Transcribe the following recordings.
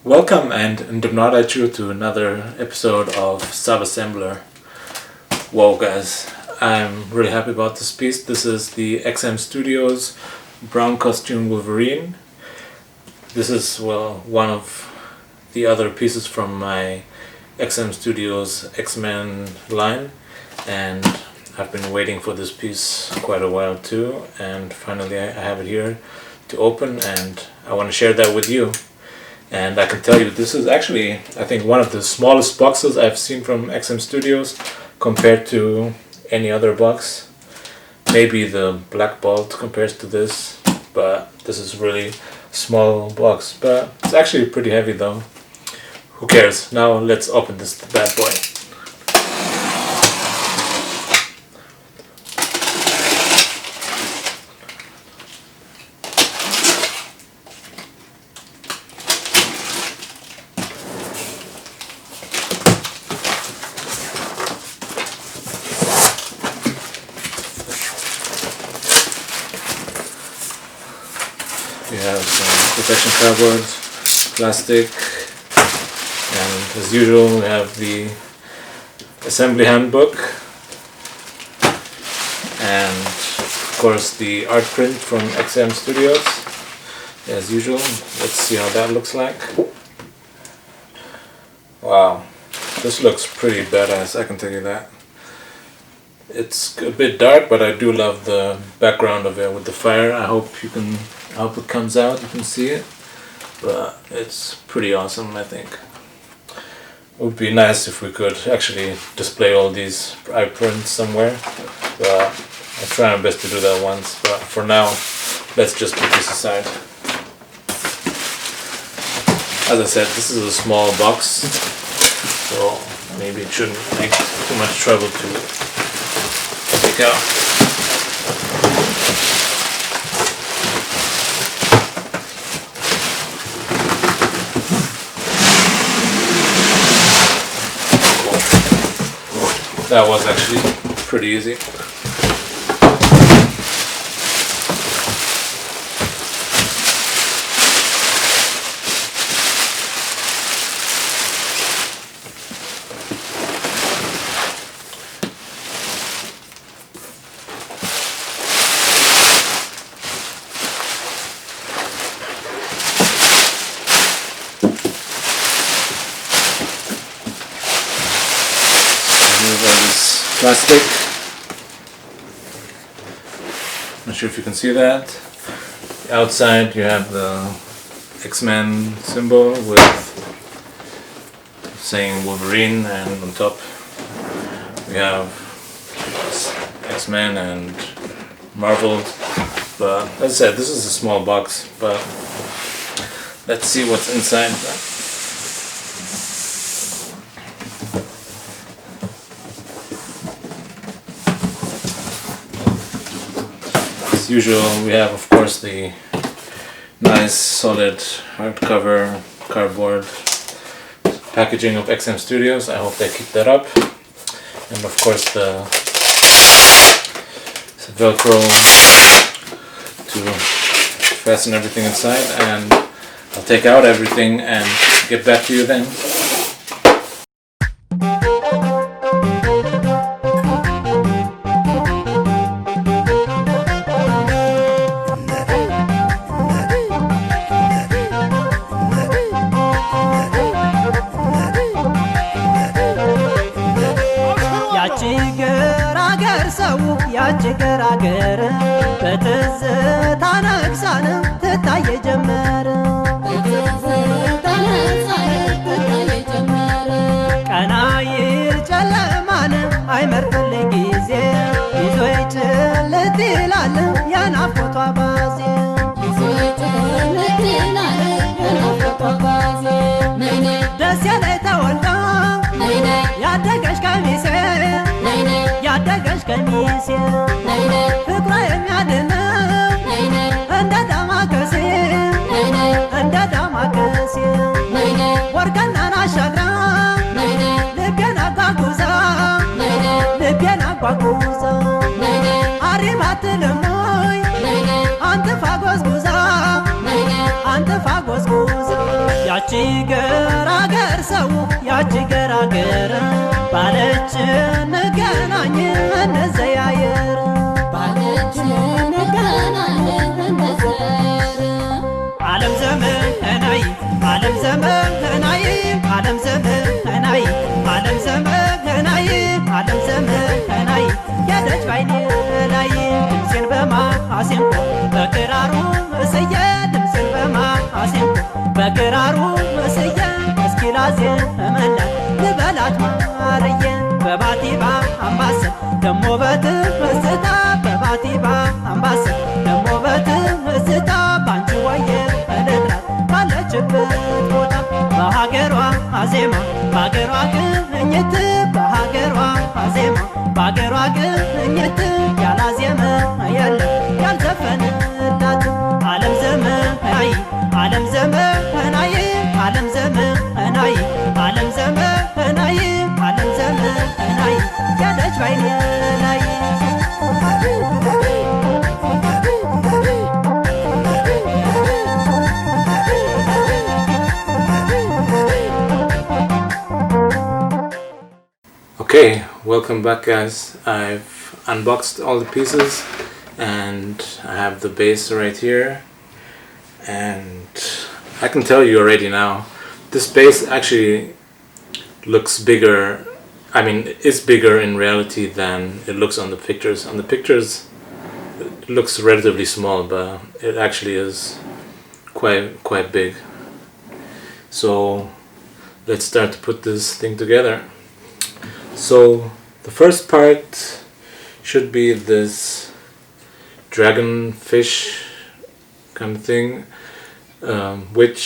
Welcome and ndemnadachu to another episode of Sabassembler. Whoa guys, I'm really happy about this piece. This is the XM Studios Brown Costume Wolverine. This is, well, one of the other pieces from my XM Studios X-Men line, and I've been waiting for this piece quite a while too, and finally I have it here to open, and I want to share that with you. And I can tell you, this is actually, I think, one of the smallest boxes I've seen from XM Studios compared to any other box. Maybe the Black Bolt compares to this, but this is really small box. But it's actually pretty heavy though. Who cares? Now let's open this bad boy. We have some protection cardboard, plastic, and as usual we have the assembly handbook, and of course the art print from XM Studios as usual. Let's see how that looks like. Wow, this looks pretty badass, I can tell you that. It's a bit dark, but I do love the background of it with the fire. I hope it comes out, you can see it, but it's pretty awesome, I think. It would be nice if we could actually display all these eye prints somewhere, but I'll try my best to do that once, but for now, let's just put this aside. As I said, this is a small box, so maybe it shouldn't make too much trouble to take out. That was actually pretty easy. Plastic. Not sure if you can see that. Outside you have the X-Men symbol with saying Wolverine, and on top we have X-Men and Marvel. But as I said, this is a small box, but let's see what's inside. As usual, we have, of course, the nice solid hardcover cardboard packaging of XM Studios. I hope they keep that up. And of course the Velcro to fasten everything inside, and I'll take out everything and get back to you then. ያችግር አገር በትዝታ ነግሳን ትታየ ጀመረ ቀና ይል ጨለማን አይመርጥልኝ ጊዜ ይዞ ይችልት ይላል የናፍቆቷ ባዜ ደስ ያለኝ ተወልዳ ያደገች ቀሚሴ ያደገች ቀሚሴ ፍቅሯ የሚያድነው እንደ ዳማከሴ እንደ ዳማከሴ ወርቅናን አሻግራ ልቤን አጓጉዛ ልቤን አጓጉዛ አሪባትልሞይ አንተ ፋጎዝ ጉዛ ያቺ ገራገር ሰው ያቺ ገራገር ባለች እንገናኝ እንዘያየር ባለች እንገናኝ እንዘያየር ዓለም ዘመናይ ዓለም ዘመናይ ዓለም ዘመናይ ዓለም ዘመናይ ዓለም ዘመናይ ያደች ባይኔ ላይ ድምፄን በማሲንቆ በክራሩ እስየ ድምፄን በማሲንቆ በክራሩ እስየ እስኪ ላዜምላት ልበላት ማርየ በባቲባ አምባሰል ደሞ በትዝታ በባቲባ አምባሰል ደሞ በትዝታ ባንቺ ወየ እልላት ባለችበት ቦታ በሀገሯ አዜማ በሀገሯ ቅኝት በሀገሯ አዜማ በሀገሯ ቅኝት ያላዜመ የለም ያልዘፈንላት ዓለም ዘመናይ ዓለም ዘመናይ ዓለም ዘመናይ ዓለም ዘመናይ ዓለም ዘመናይ ያለች ባይኔ ላይ Okay, welcome back guys. I've unboxed all the pieces and I have the base right here, and I can tell you already now, this base actually looks bigger. I mean, it's bigger in reality than it looks on the pictures. On the pictures it looks relatively small, but it actually is quite big. So let's start to put this thing together. So the first part should be this dragonfish kind of thing, which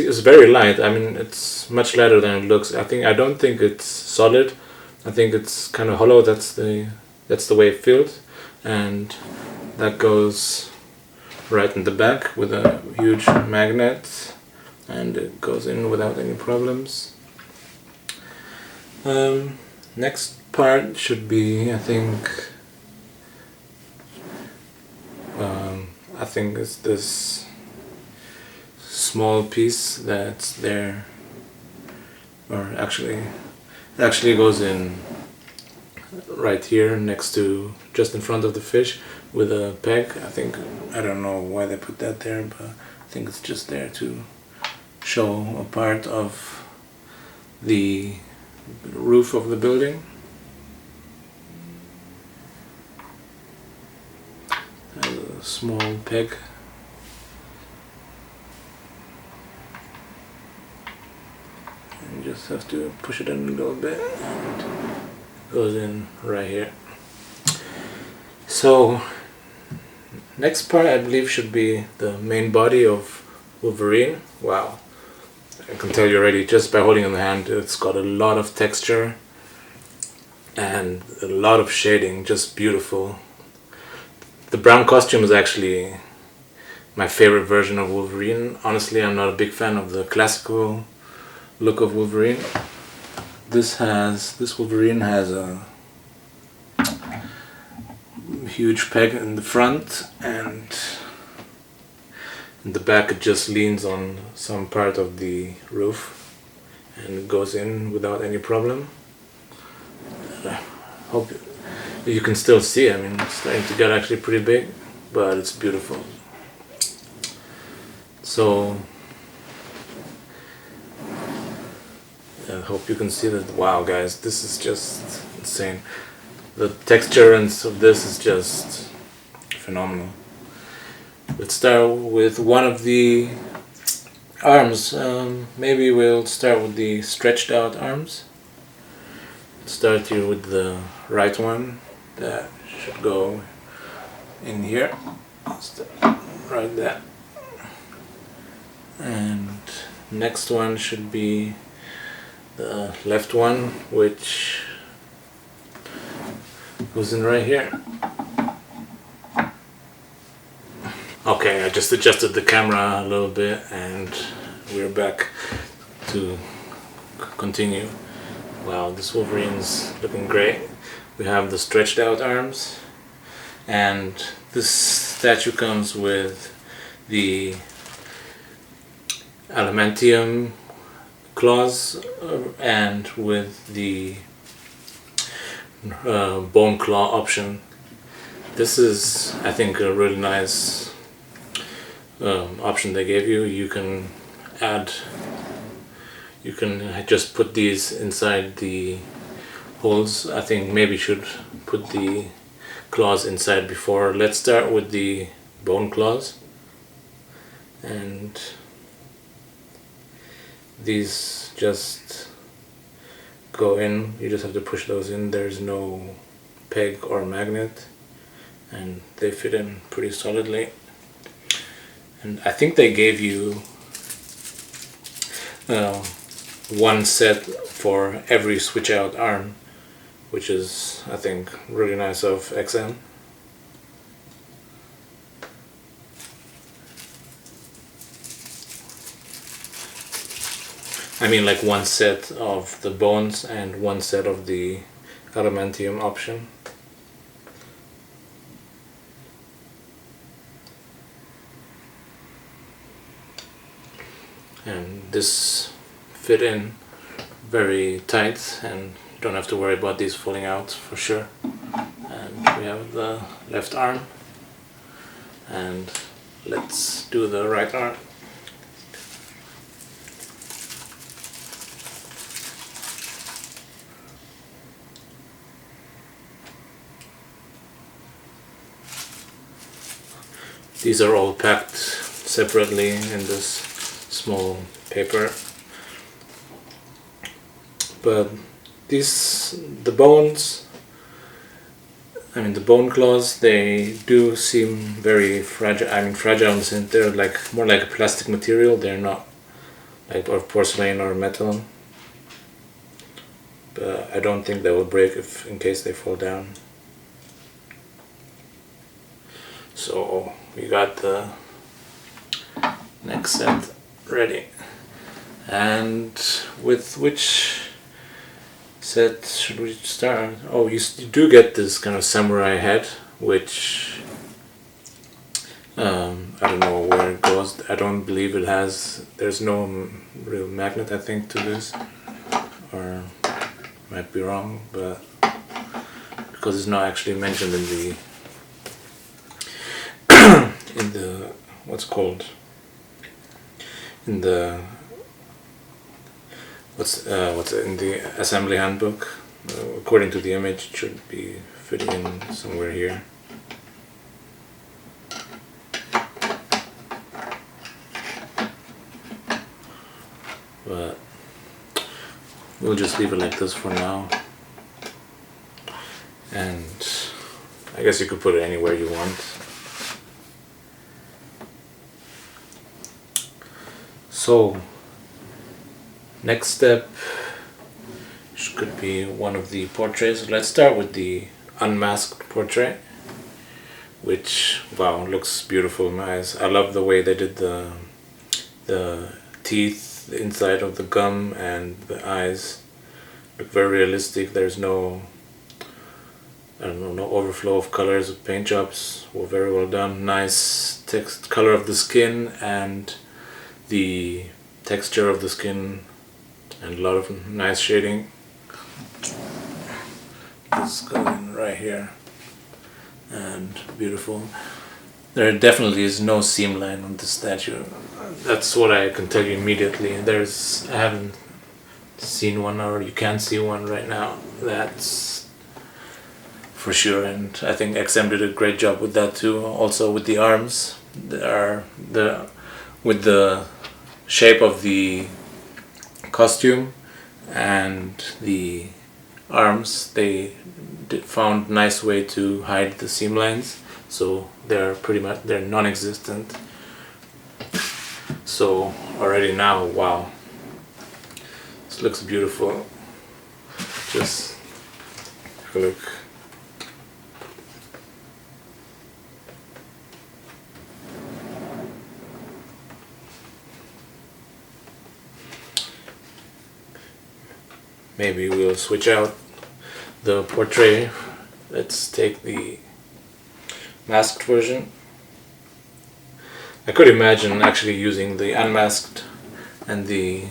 is very light. I mean, it's much lighter than it looks. I don't think it's solid. I think it's kind of hollow. That's the way it feels, and that goes right in the back with a huge magnet, and it goes in without any problems. Next part should be, I think it's this small piece that's there, or actually it actually goes in right here next to, just in front of the fish with a peg. I don't know why they put that there, but I think it's just there to show a part of the roof of the building. There's a small peg. And you just have to push it in a little bit and it goes in right here. So next part I believe should be the main body of Wolverine. Wow. I can tell you already, just by holding in the hand, it's got a lot of texture and a lot of shading, just beautiful. The brown costume is actually my favorite version of Wolverine. Honestly, I'm not a big fan of the classical look of Wolverine. This Wolverine has a huge peg in the front, and in the back it just leans on some part of the roof and it goes in without any problem. I hope you can still see. I mean, it's starting to get actually pretty big, but it's beautiful. So I hope you can see that. Wow guys, this is just insane. The texture and of this is just phenomenal. Let's start with one of the arms. Maybe we'll start with the stretched out arms. Start here with the right one. That should go in here. Right there. And next one should be the left one, which goes in right here. Okay, I just adjusted the camera a little bit and we're back to continue. Wow, this Wolverine's looking great. We have the stretched out arms, and this statue comes with the Elementium claws and with the bone claw option. This is, I think, a really nice option they gave you. You can just put these inside the holes. I think maybe should put the claws inside before. Let's start with the bone claws, and these just go in. You just have to push those in. There's no peg or magnet, and they fit in pretty solidly. And I think they gave you one set for every switch out arm, which is, I think, really nice of XM. I mean, like one set of the bones and one set of the Elementium option. And this fit in very tight, and you don't have to worry about these falling out for sure. And we have the left arm, and let's do the right arm. These are all packed separately in this small paper, but the bones, I mean the bone claws, they do seem very fragile. I mean fragile in the sense they're like more like a plastic material. They're not like or porcelain or metal, but I don't think they will break if in case they fall down. So we got the next set ready. And with which set should we start? Oh, you do get this kind of samurai head, which I don't know where it goes. I don't believe it has, there's no real magnet, I think, to this, or might be wrong, but because it's not actually mentioned in the in the what's called in the what's in the assembly handbook. According to the image, it should be fitting in somewhere here. But we'll just leave it like this for now, and I guess you could put it anywhere you want. So next step could be one of the portraits. Let's start with the unmasked portrait, which, wow, looks beautiful in my eyes. I love the way they did the teeth, the inside of the gum, and the eyes look very realistic. There's no, I don't know, no overflow of colors of paint jobs. Were very well done. Nice color of the skin and the texture of the skin, and a lot of nice shading. This going right here, and beautiful. There definitely is no seam line on the statue. That's what I can tell you immediately. I haven't seen one, or you can't see one right now. That's for sure, and I think XM did a great job with that too. Also with the arms, with the shape of the costume and the arms, they found a nice way to hide the seam lines, so they're non-existent. So already now, wow, this looks beautiful. Just have a look. Maybe we'll switch out the portrait. Let's take the masked version. I could imagine actually using the unmasked and the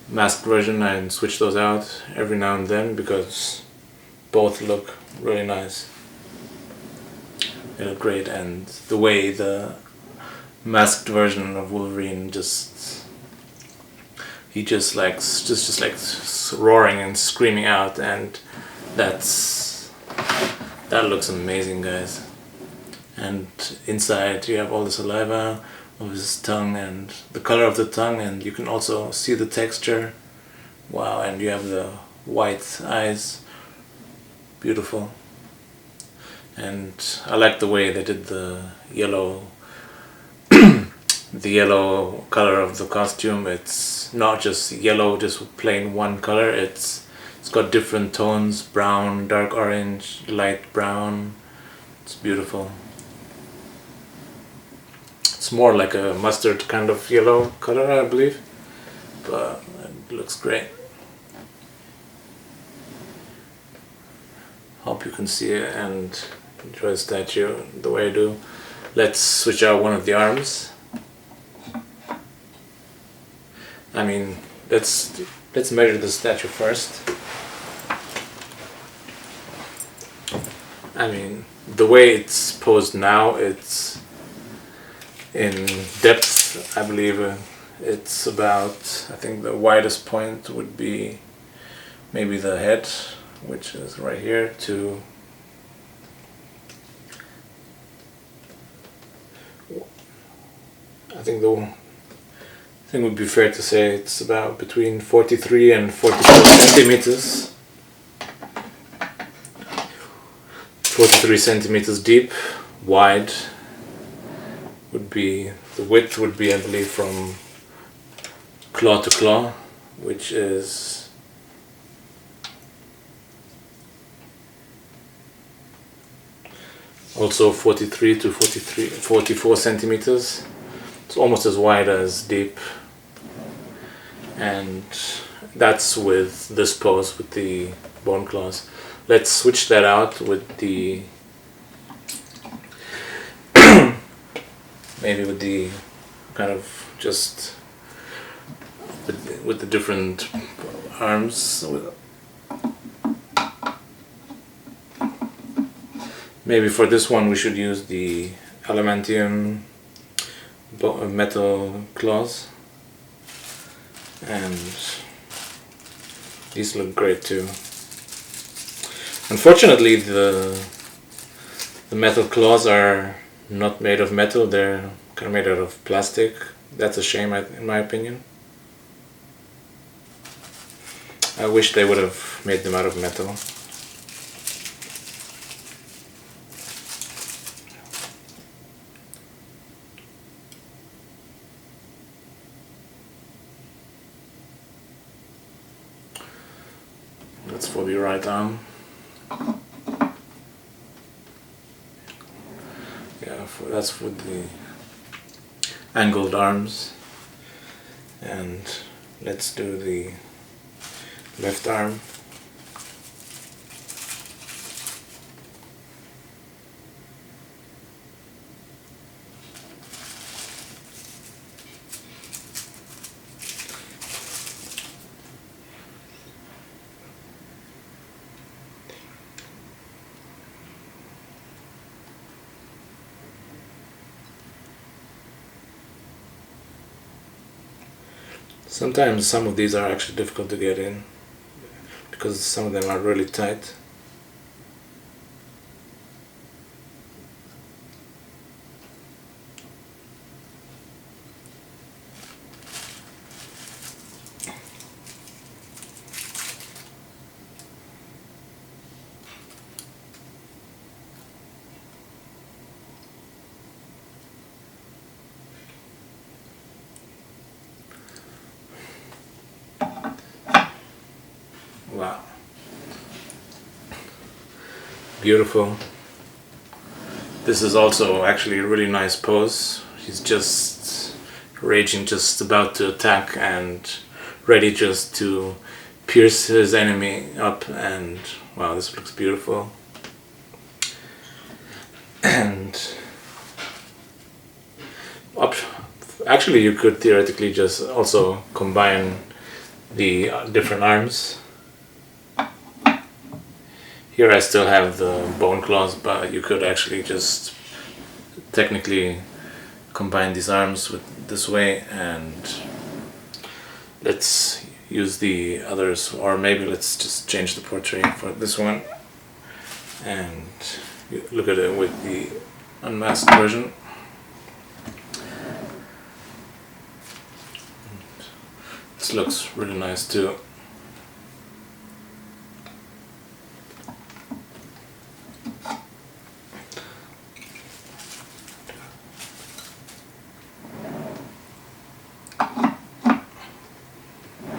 masked version. I switch those out every now and then because both look really nice. They look great, and the way the masked version of Wolverine he just roaring and screaming out, and that looks amazing, guys. And inside you have all the saliva of his tongue and the color of the tongue, and you can also see the texture. Wow, and you have the white eyes. Beautiful. And I like the way they did the yellow the yellow color of the costume. It's not just yellow, just plain one color. It's got different tones: brown, dark orange, light brown. It's beautiful. It's more like a mustard kind of yellow color, I believe, but it looks great. Hope you can see it and enjoy the statue the way I do. Let's switch out one of the arms. I mean, let's measure the statue first. I mean, the way it's posed now, it's in depth, I believe it's about, I think the widest point would be maybe the head, which is right here, to I think it would be fair to say it's about between 43 and 44 centimeters. 43 centimeters deep, wide would be, the width would be, I believe, from claw to claw, which is also 43 to 44 centimeters. It's almost as wide as deep, and that's with this pose with the bone claws. Let's switch that out with the maybe with the kind of just with the different arms. Maybe for this one we should use the Elementium metal claws, and these look great too. Unfortunately, the metal claws are not made of metal, they're kind of made out of plastic. That's a shame, in my opinion. I wish they would have made them out of metal. That's for the right arm. Yeah, that's for the angled arms. And let's do the left arm. Sometimes some of these are actually difficult to get in because some of them are really tight. Wow. Beautiful. This is also actually a really nice pose. He's just raging, just about to attack and ready just to pierce his enemy up, and wow, this looks beautiful. And Actually, you could theoretically just also combine the different arms. Here I still have the bone claws, but you could actually just technically combine these arms with this way, and let's use the others, or maybe let's just change the portrait for this one and look at it with the unmasked version. This looks really nice too.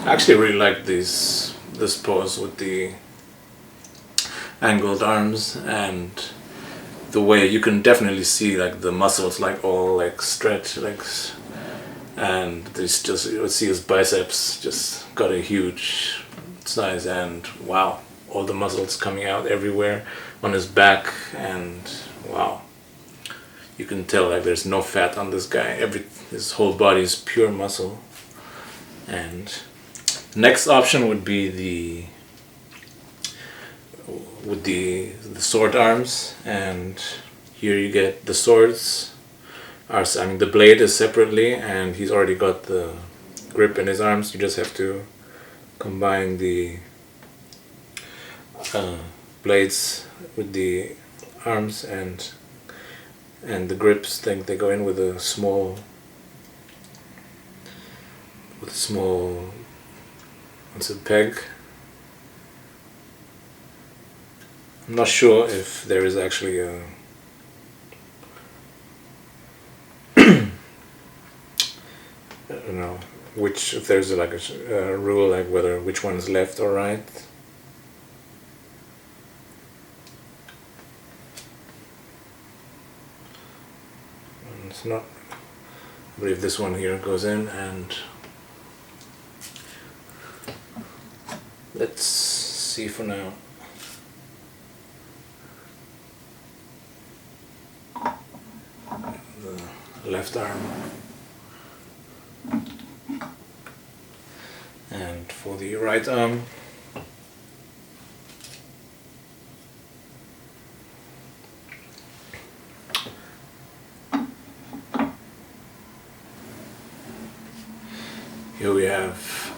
I actually really like this pose with the angled arms, and the way you can definitely see like the muscles like all like stretch, like, and this just, you see his biceps just got a huge size, and wow, all the muscles coming out everywhere on his back, and wow, you can tell like there's no fat on this guy. His whole body is pure muscle. And next option would be the sword arms, and here you get the swords. I mean the blade is separately, and he's already got the grip in his arms. You just have to combine the blades with the arms, and the grips. Think they go in with a small what's a peg. I'm not sure if there is actually a I don't know if there's like a rule like which one is left or right. And it's not. I believe this one here goes in, and let's see for now. The left arm, and for the right arm, here we have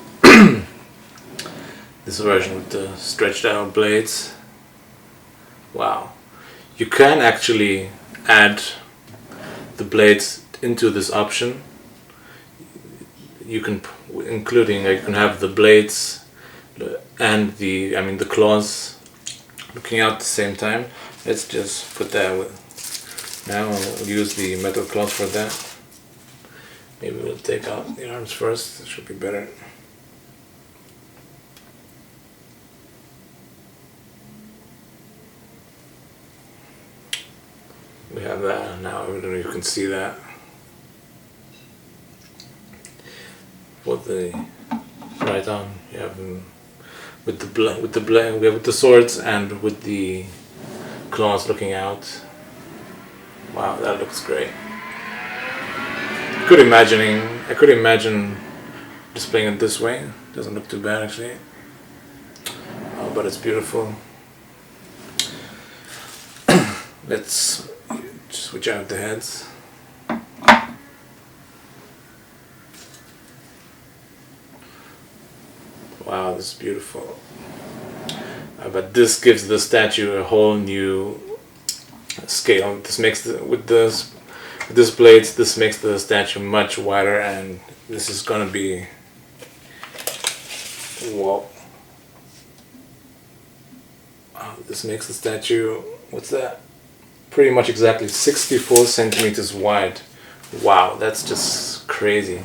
this version with the stretched out blades. Wow, you can actually add the blades into this option. You can, including, you can have the blades and the claws looking out at the same time. Let's just put that with. Now I'll use the metal claws for that. Maybe we'll take out the arms first. It should be better. We have that now. I don't know if you can see that. For the right arm, you have with the swords and with the claws looking out. Wow, that looks great. I could imagine displaying it this way. Doesn't look too bad actually. Oh, but it's beautiful. Let's switch out the heads. Wow, this is beautiful. But this gives the statue a whole new scale. This makes with this blades, this makes the statue much wider, and this is gonna be, whoa. This makes the statue, what's that? Pretty much exactly 64 centimeters wide. Wow, that's just crazy.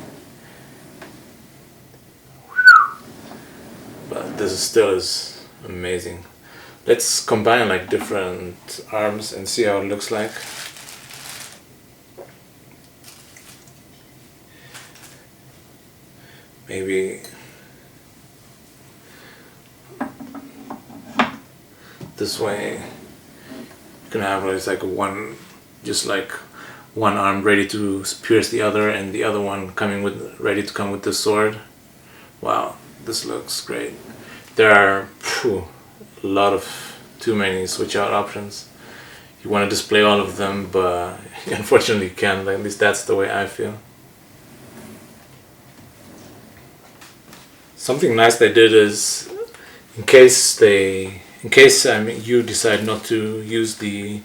But this still is amazing. Let's combine like different arms and see how it looks like. Maybe this way you can have like one, just like one arm ready to pierce the other, and the other one ready to come with the sword. Wow, this looks great. There are too many switch out options. You want to display all of them, but unfortunately you can't. At least that's the way I feel. Something nice they did is, in case you decide not to use the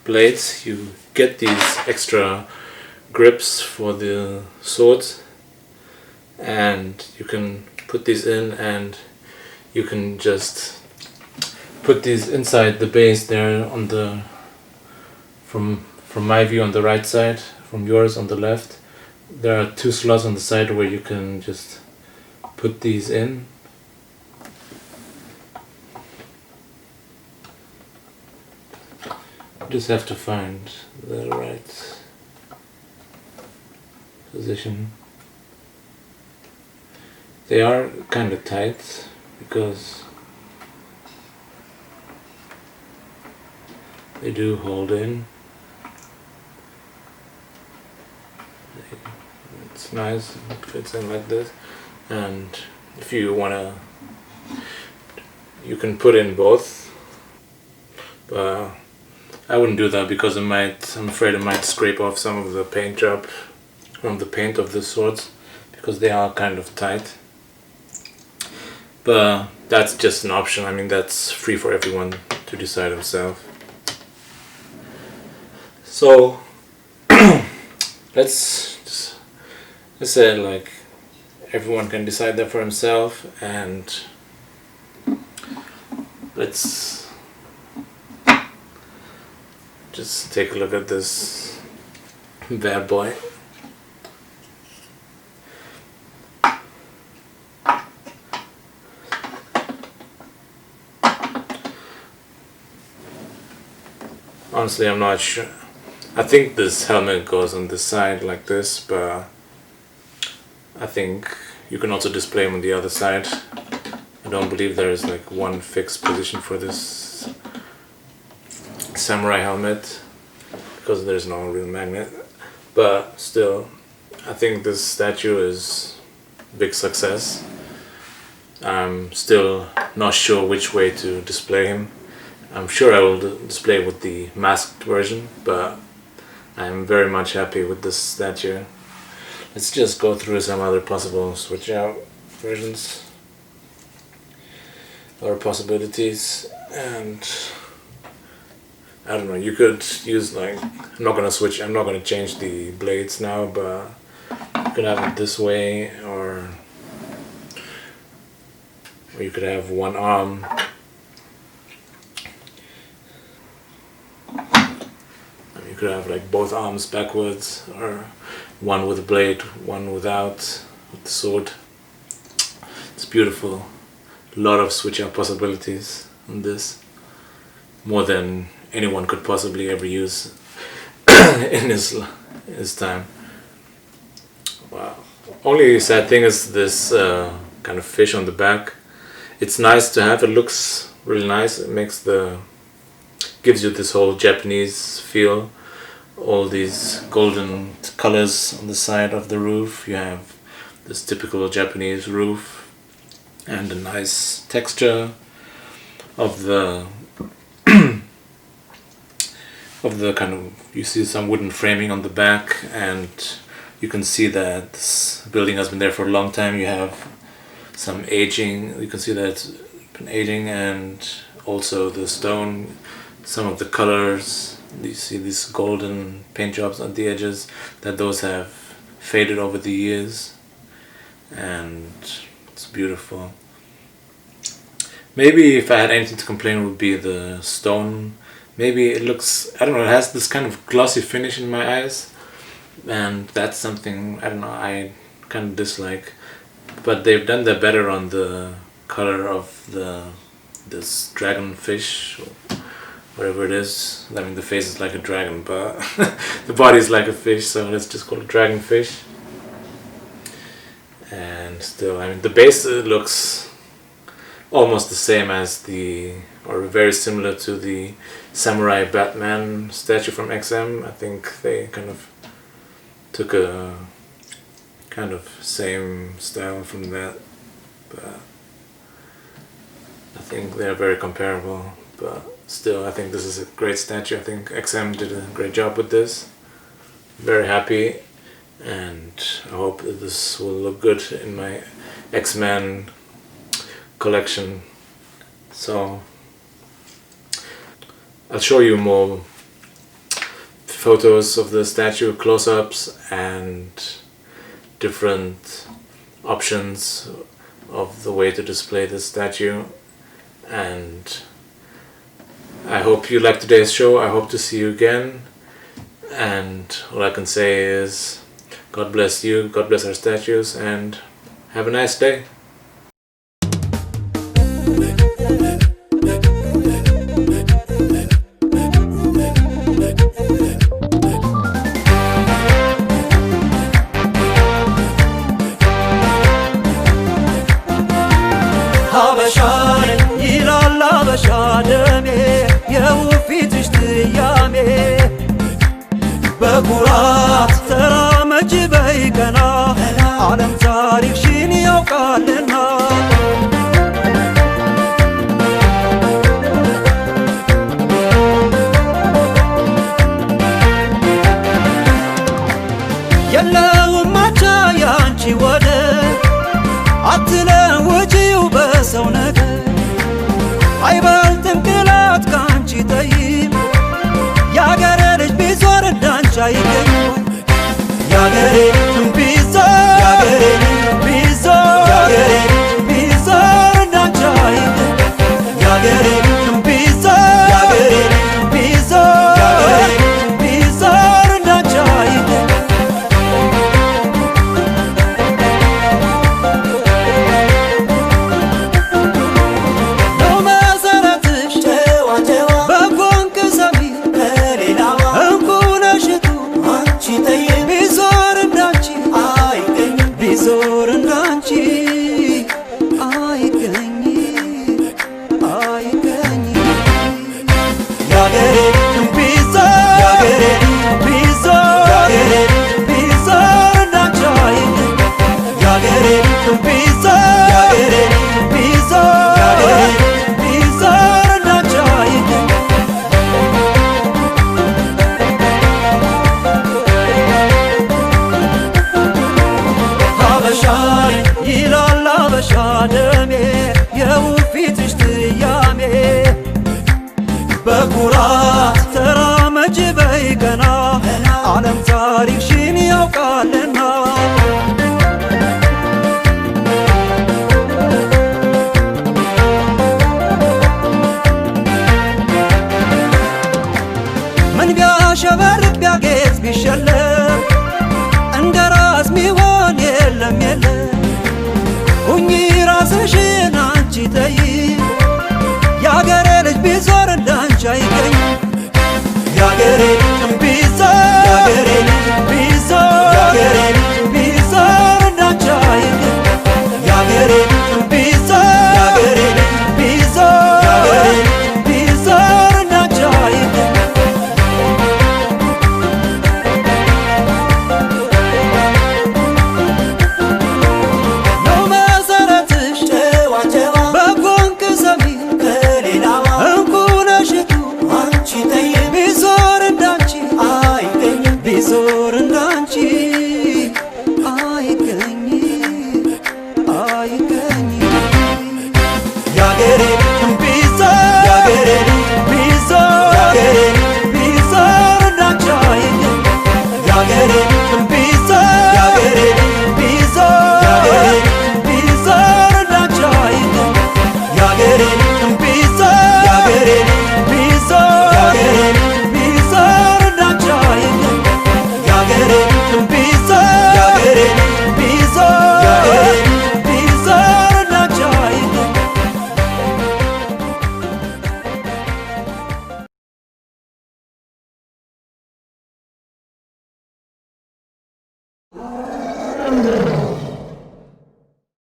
blades, you get these extra grips for the swords, and you can put these in, and you can just put these inside the base there on the from my view on the right side, from yours on the left. There are 2 slots on the side where you can just put these in. Just have to find the right position. They are kind of tight because they do hold in. It's nice, it fits in like this. And if you wanna, you can put in both, but I wouldn't do that because I'm afraid it might scrape off some of the paint job from the paint of the swords, because they are kind of tight. But that's just an option. I mean, that's free for everyone to decide himself. So let's say like everyone can decide that for himself, and let's just take a look at this bad boy. Honestly, I'm not sure. I think this helmet goes on this side like this, but I think you can also display them on the other side. I don't believe there is like one fixed position for this samurai helmet, because there's no real magnet. But still, I think this statue is a big success. I'm still not sure which way to display him. I'm sure I will display with the masked version, but I'm very much happy with this statue. Let's just go through some other possible switch out versions or possibilities. And I don't know, you could use like, I'm not gonna change the blades now, but you could have it this way, or you could have one arm. You could have like both arms backwards, or one with a blade, one without, with the sword. It's beautiful. A lot of switch out possibilities on this. More than anyone could possibly ever use in his time. Wow. Only sad thing is this kind of fish on the back. It's nice to have, it looks really nice. It gives you this whole Japanese feel. All these golden colors on the side of the roof. You have this typical Japanese roof, and a nice texture of the kind of, you see some wooden framing on the back, and you can see that this building has been there for a long time. You have some aging, you can see that it's been aging, and also the stone, some of the colors. You see these golden paint jobs on the edges, that those have faded over the years, and it's beautiful. Maybe if I had anything to complain, it would be the stone. Maybe it looks, I don't know, it has this kind of glossy finish in my eyes, and that's something, I don't know, I kind of dislike. But they've done that better on the color of this dragon fish, whatever it is. I mean, the face is like a dragon, but the body is like a fish, so let's just call it dragon fish. And still, I mean, the base looks almost the same as or very similar to the Samurai Batman statue from XM. I think they kind of took a kind of same style from that, but I think they're very comparable. But still, I think this is a great statue. I think XM did a great job with this. Very happy, and I hope that this will look good in my X-Men collection. So I'll show you more photos of the statue, close-ups, and different options of the way to display this statue. And I hope you liked today's show. I hope to see you again. And all I can say is God bless you, God bless our statues, and have a nice day. በኩራት ተራመጅ በይቀና ዓለም ታሪክሽን ያውቃልና የለውም ማቻ ያንቺ ወደ አትለውጪው በሰው ነገር አይበልጥም ቅላት ካንቺ ጠይም ያገሬ ልጅ ቢዞር እንዳንቺ አይገኝም ያገሬ ቢዞር ያገሬ ቢዞር ያገሬ ቢዞር እንዳንቺ አይገኝም ያገሬ ቢዞር ያገሬ ቢዞር ያገሬ ቢዞር እንዳንቺ አይገኝም ነው መሰረትሽ በጎ እንቅሰሚ ቢዞር እንዳንቺ አይገኝም ቢዞር እንዳንቺ አይገኝም አይገኝም ያገሬ ቢዞር ያገሬ ቢዞር ያገሬ ቢዞር እንዳንቺ አይገኝም ያገሬ ቢዞር ያገሬ ቢዞር ያገሬ ቢዞር እንዳንቺ አይገኝም ይላል አበሻ ደሜ የውፊትሽ ትያሜ በኩራት ተራመጅ በይቀና ዓለም ታሪክሽን ያውቃልና ምን ቢያሸበርቅ ቢያጌጥ ቢሸለም እንደ ራስ ሚሆን የለም ሁኚ ራስሽን አንቺ ተይ ያገሬ ልጅ ቢዞር እንዳንቺ አይገኝም ያገሬ